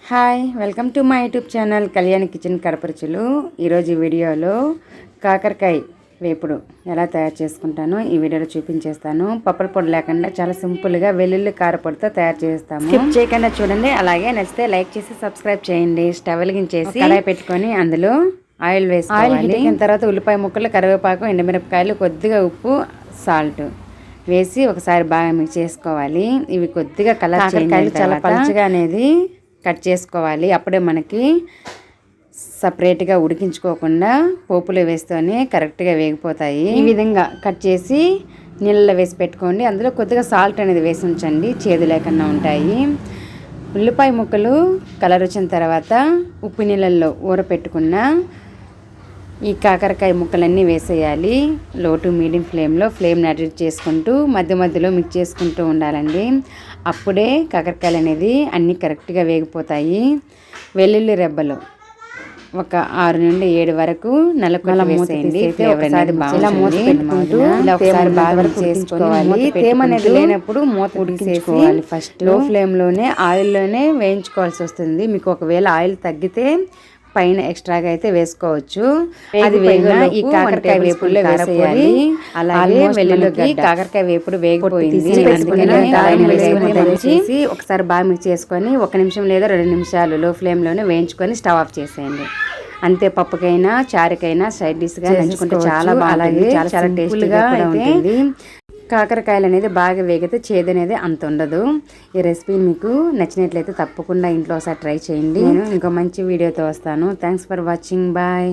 Hi welcome to my YouTube channel Kalyani kitchen కడపరుచులు. ఈరోజు వీడియోలో కాకరకాయ వేపుడు ఎలా తయారు చేసుకుంటానో ఈ వీడియోలో చూపించేస్తాను. పప్పుల పొడి లేకుండా చాలా సింపుల్గా వెల్లుల్లి కారపొడితో తయారు చేస్తాము. స్కిప్ చేయకుండా చూడండి. అలాగే నచ్చితే లైక్ చేసి సబ్స్క్రైబ్ చేయండి. స్టవ్ వెలిగించేసి కడాయి పెట్టుకొని అందులో ఆయిల్ వేసుకోవాలి. ఆయిల్ హీట్ అయిన తర్వాత ఉల్లిపాయ ముక్కలు, కరివేపాకు, ఎండుమిరపకాయలు, కొద్దిగా ఉప్పు, సాల్ట్ వేసి ఒకసారి బాగా మిక్స్ చేసుకోవాలి. ఇవి కొద్దిగా కలర్ కాకరకాయలు చాలా పలుచగా అనేది కట్ చేసుకోవాలి. అప్పుడే మనకి సపరేట్గా ఉడికించుకోకుండా పోపులో వేస్తూనే కరెక్ట్గా వేగిపోతాయి. ఈ విధంగా కట్ చేసి నీళ్ళలో వేసి పెట్టుకోండి. అందులో కొద్దిగా సాల్ట్ అనేది వేసి ఉంచండి, చేదు లేకుండా ఉంటాయి. ఉల్లిపాయ ముక్కలు కలర్ వచ్చిన తర్వాత ఉప్పు నీళ్ళల్లో ఊరపెట్టుకున్న ఈ కాకరకాయ ముక్కలన్నీ వేసేయాలి. లో టు మీడియం ఫ్లేమ్లో ఫ్లేమ్ని అడ్జస్ట్ చేసుకుంటూ మధ్య మధ్యలో మిక్స్ చేసుకుంటూ ఉండాలండి. అప్పుడే కాకరకాయలు అనేది అన్నీ కరెక్ట్గా వేగిపోతాయి. వెల్లుల్లి రెబ్బలు ఒక 6 నుండి 7 వరకు నలుకొల్ల వేసేయండి. తేమ అనేది లేనప్పుడు మూత ఉడికించుకోవాలి. ఫస్ట్ లో ఫ్లేమ్లోనే ఆయిల్లోనే వేయించుకోవాల్సి వస్తుంది. మీకు ఒకవేళ ఆయిల్ తగ్గితే పైన ఎక్స్ట్రాగా అయితే వేసుకోవచ్చు. అది వేగిన ఈ కాకరకాయ వేపుడులో వేసేయాలి. అలాగే వెల్లుల్లి కాకరకాయ వేపుడు వేగిపోయింది. ఒకసారి బాగా మిక్స్ చేసుకొని 1 నిమిషం లేదా 2 నిమిషాలు లో ఫ్లేమ్లోనే వేయించుకొని స్టవ్ ఆఫ్ చేసేయండి. అంతే. పప్పుకైనా చారుకైనా సైడ్ డిష్గా నంచుకుంటే చాలా బాగుంటుంది. చాలా టేస్టీగా ఉంటుంది. కాకరకాయలు అనేది బాగా వేగితే చేదు అనేది అంత ఉండదు. ఈ రెసిపీ మీకు నచ్చినట్లయితే తప్పకుండా ఇంట్లో ఒకసారి ట్రై చేయండి. నేను ఇంకో మంచి వీడియోతో వస్తాను. Thanks for watching. బాయ్.